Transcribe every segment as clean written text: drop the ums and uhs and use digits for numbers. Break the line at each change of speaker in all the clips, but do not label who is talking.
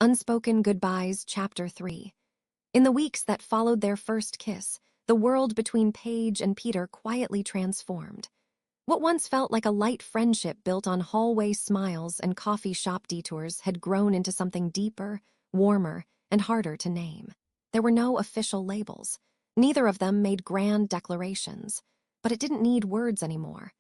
Unspoken Goodbyes, Chapter 3. In the weeks that followed their first kiss, the world between Paige and Peter quietly transformed. What once felt like a light friendship built on hallway smiles and coffee shop detours had grown into something deeper, warmer, and harder to name. There were no official labels. Neither of them made grand declarations, but it didn't need words anymore.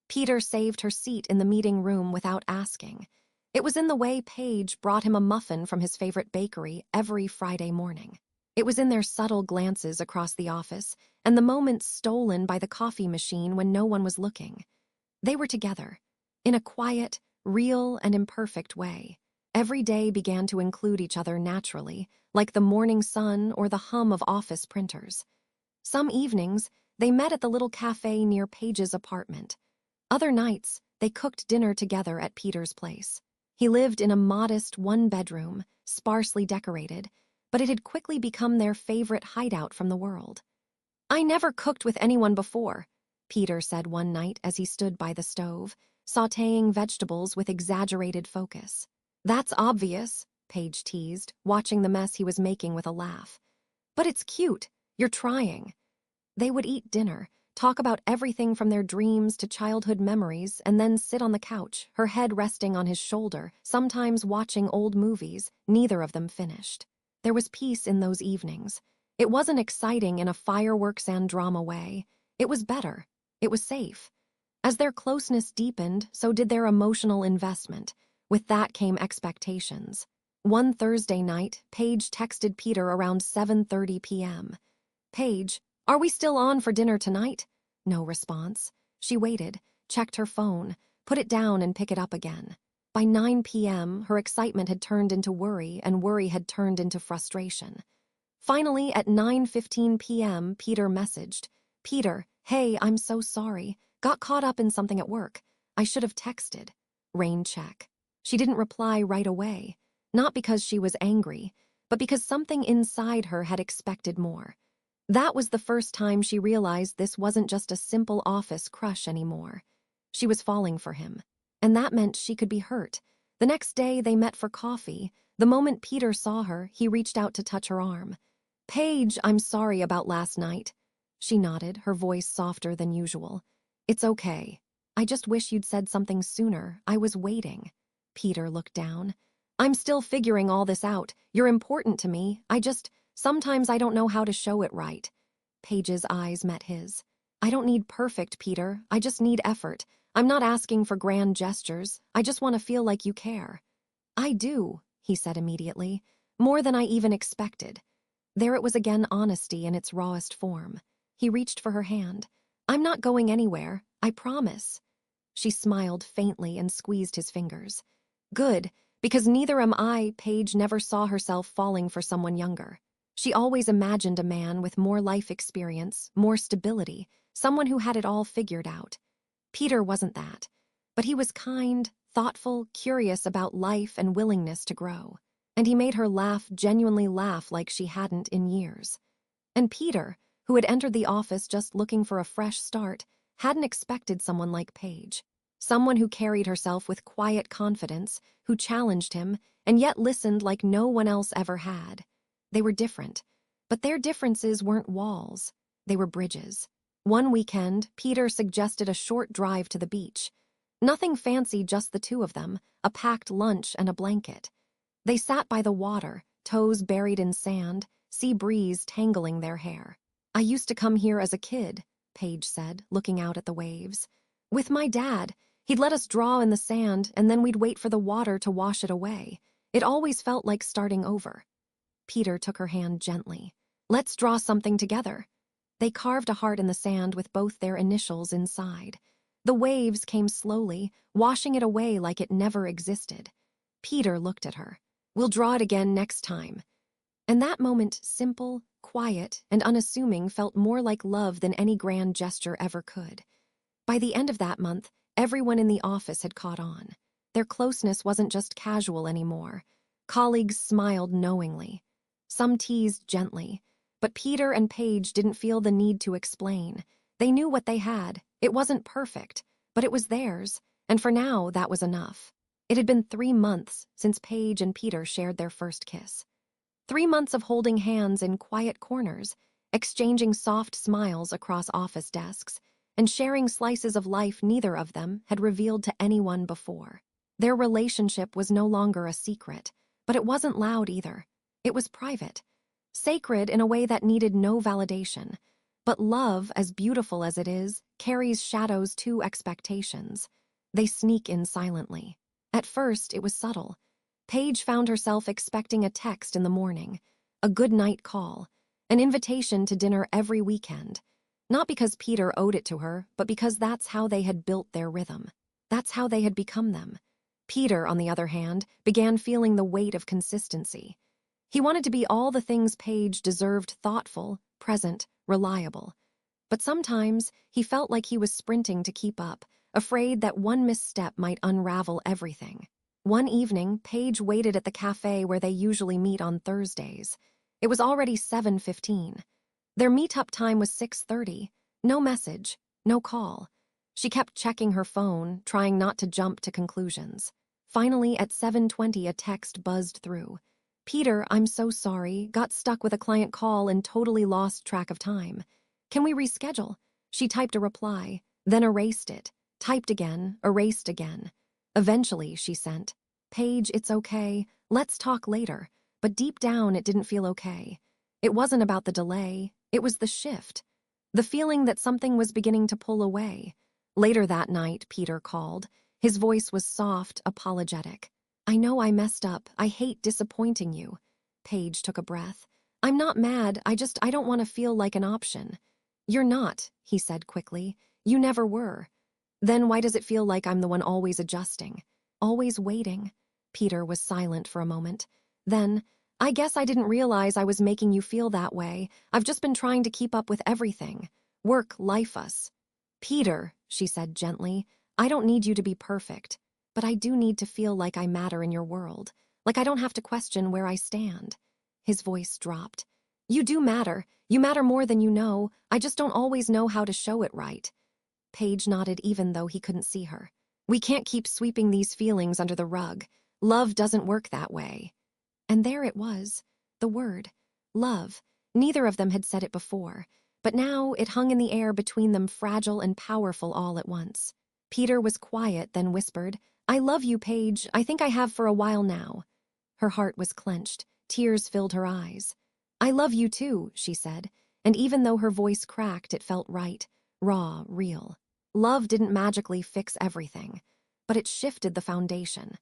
Peter saved her seat in the meeting room without asking. It was in the way Paige brought him a muffin from his favorite bakery every Friday morning. It was in their subtle glances across the office and the moments stolen by the coffee machine when no one was looking. They were together, in a quiet, real, and imperfect way. Every day began to include each other naturally, like the morning sun or the hum of office printers. Some evenings, they met at the little cafe near Paige's apartment. Other nights, they cooked dinner together at Peter's place. He lived in a modest one-bedroom, sparsely decorated, but it had quickly become their favorite hideout from the world. "I never cooked with anyone before," Peter said one night as he stood by the stove, sautéing vegetables with exaggerated focus. "That's obvious," Paige teased, watching the mess he was making with a laugh. "But it's cute. You're trying." They would eat dinner, talk about everything from their dreams to childhood memories, and then sit on the couch, her head resting on his shoulder, sometimes watching old movies, neither of them finished. There was peace in those evenings. It wasn't exciting in a fireworks and drama way. It was better. It was safe. As their closeness deepened, so did their emotional investment. With that came expectations. One Thursday night, Paige texted Peter around 7:30 p.m. "Paige, are we still on for dinner tonight?" No response. She waited, checked her phone, put it down and pick it up again. By 9 p.m., her excitement had turned into worry, and worry had turned into frustration. Finally, at 9:15 p.m., Peter messaged, "Peter, hey, I'm so sorry. Got caught up in something at work. I should have texted." Rain check. She didn't reply right away, not because she was angry, but because something inside her had expected more. That was the first time she realized this wasn't just a simple office crush anymore. She was falling for him, and that meant she could be hurt. The next day they met for coffee. The moment Peter saw her, he reached out to touch her arm. "Paige, I'm sorry about last night." She nodded, her voice softer than usual. "It's okay. I just wish you'd said something sooner. I was waiting." Peter looked down. "I'm still figuring all this out. You're important to me. Sometimes I don't know how to show it right." Paige's eyes met his. "I don't need perfect, Peter. I just need effort. I'm not asking for grand gestures. I just want to feel like you care." "I do," he said immediately. "More than I even expected." There it was again, honesty in its rawest form. He reached for her hand. "I'm not going anywhere. I promise." She smiled faintly and squeezed his fingers. "Good, because neither am I." Paige never saw herself falling for someone younger. She always imagined a man with more life experience, more stability, someone who had it all figured out. Peter wasn't that, but he was kind, thoughtful, curious about life and willingness to grow. And he made her laugh, genuinely laugh like she hadn't in years. And Peter, who had entered the office just looking for a fresh start, hadn't expected someone like Paige. Someone who carried herself with quiet confidence, who challenged him, and yet listened like no one else ever had. They were different, but their differences weren't walls. They were bridges. One weekend, Peter suggested a short drive to the beach. Nothing fancy, just the two of them, a packed lunch and a blanket. They sat by the water, toes buried in sand, sea breeze tangling their hair. "I used to come here as a kid," Paige said, looking out at the waves. "With my dad. He'd let us draw in the sand, and then we'd wait for the water to wash it away. It always felt like starting over." Peter took her hand gently. "Let's draw something together." They carved a heart in the sand with both their initials inside. The waves came slowly, washing it away like it never existed. Peter looked at her. "We'll draw it again next time." And that moment, simple, quiet, and unassuming, felt more like love than any grand gesture ever could. By the end of that month, everyone in the office had caught on. Their closeness wasn't just casual anymore. Colleagues smiled knowingly. Some teased gently, but Peter and Paige didn't feel the need to explain. They knew what they had. It wasn't perfect, but it was theirs, and for now that was enough. It had been 3 months since Paige and Peter shared their first kiss. 3 months of holding hands in quiet corners, exchanging soft smiles across office desks, and sharing slices of life neither of them had revealed to anyone before. Their relationship was no longer a secret, but it wasn't loud either. It was private, sacred in a way that needed no validation. But love, as beautiful as it is, carries shadows to expectations. They sneak in silently. At first, it was subtle. Paige found herself expecting a text in the morning, a good night call, an invitation to dinner every weekend. Not because Peter owed it to her, but because that's how they had built their rhythm. That's how they had become them. Peter, on the other hand, began feeling the weight of consistency. He wanted to be all the things Paige deserved: thoughtful, present, reliable. But sometimes he felt like he was sprinting to keep up, afraid that one misstep might unravel everything. One evening, Paige waited at the cafe where they usually meet on Thursdays. It was already 7:15. Their meetup time was 6:30. No message, no call. She kept checking her phone, trying not to jump to conclusions. Finally, at 7:20, a text buzzed through. "Peter, I'm so sorry, got stuck with a client call and totally lost track of time. Can we reschedule?" She typed a reply, then erased it, typed again, erased again. Eventually, she sent, "Paige, it's okay, let's talk later." But deep down, it didn't feel okay. It wasn't about the delay, it was the shift. The feeling that something was beginning to pull away. Later that night, Peter called. His voice was soft, apologetic. "I know I messed up. I hate disappointing you." Paige took a breath. "I'm not mad, I don't want to feel like an option." "You're not," he said quickly. "You never were." "Then why does it feel like I'm the one always adjusting? Always waiting?" Peter was silent for a moment. Then, "I guess I didn't realize I was making you feel that way. I've just been trying to keep up with everything. Work, life, us." "Peter," she said gently, "I don't need you to be perfect. But I do need to feel like I matter in your world, like I don't have to question where I stand." His voice dropped. "You do matter. You matter more than you know. I just don't always know how to show it right." Paige nodded even though he couldn't see her. "We can't keep sweeping these feelings under the rug. Love doesn't work that way." And there it was, the word, love. Neither of them had said it before, but now it hung in the air between them, fragile and powerful all at once. Peter was quiet, then whispered, "I love you, Paige. I think I have for a while now." Her heart was clenched. Tears filled her eyes. "I love you too," she said, and even though her voice cracked, it felt right, raw, real. Love didn't magically fix everything, but it shifted the foundation.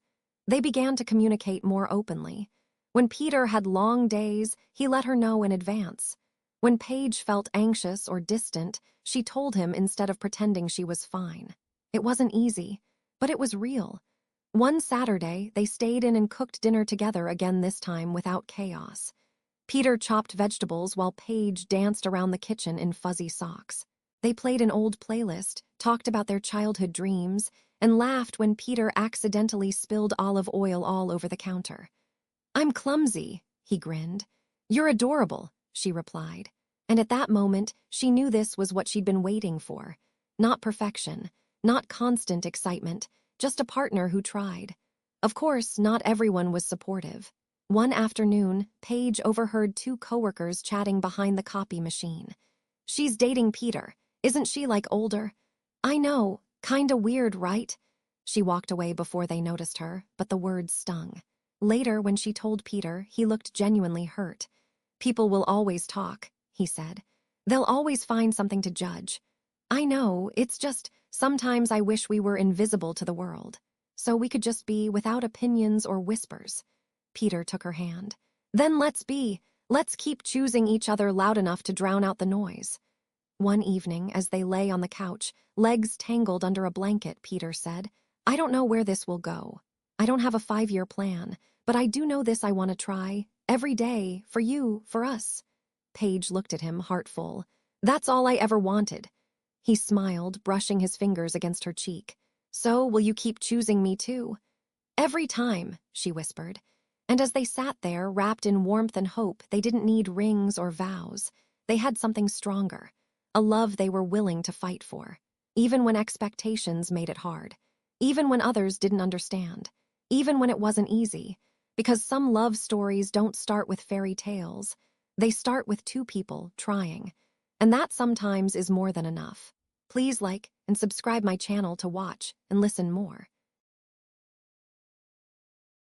They began to communicate more openly. When Peter had long days, he let her know in advance. When Paige felt anxious or distant, she told him instead of pretending she was fine. It wasn't easy, but it was real. One Saturday, they stayed in and cooked dinner together again, this time without chaos. Peter chopped vegetables while Paige danced around the kitchen in fuzzy socks. They played an old playlist, talked about their childhood dreams, and laughed when Peter accidentally spilled olive oil all over the counter. "I'm clumsy," he grinned. "You're adorable," she replied. And at that moment, she knew this was what she'd been waiting for. Not perfection, not constant excitement, just a partner who tried. Of course, not everyone was supportive. One afternoon, Paige overheard two coworkers chatting behind the copy machine. "She's dating Peter. Isn't she like older?" "I know, kinda weird, right?" She walked away before they noticed her, but the words stung. Later, when she told Peter, he looked genuinely hurt. "People will always talk," he said. "They'll always find something to judge. I know, it's just, sometimes I wish we were invisible to the world, so we could just be without opinions or whispers." Peter took her hand. "Then let's be. Let's keep choosing each other loud enough to drown out the noise." One evening, as they lay on the couch, legs tangled under a blanket, Peter said, "I don't know where this will go. I don't have a 5-year plan, but I do know this: I want to try, every day, for you, for us." Paige looked at him, heart full. "That's all I ever wanted." He smiled, brushing his fingers against her cheek. "So, will you keep choosing me too?" "Every time," she whispered. And as they sat there, wrapped in warmth and hope, they didn't need rings or vows. They had something stronger, a love they were willing to fight for, even when expectations made it hard, even when others didn't understand. even when it wasn't easy, because some love stories don't start with fairy tales. They start with two people trying, and that sometimes is more than enough. Please like and subscribe my channel to watch and listen more.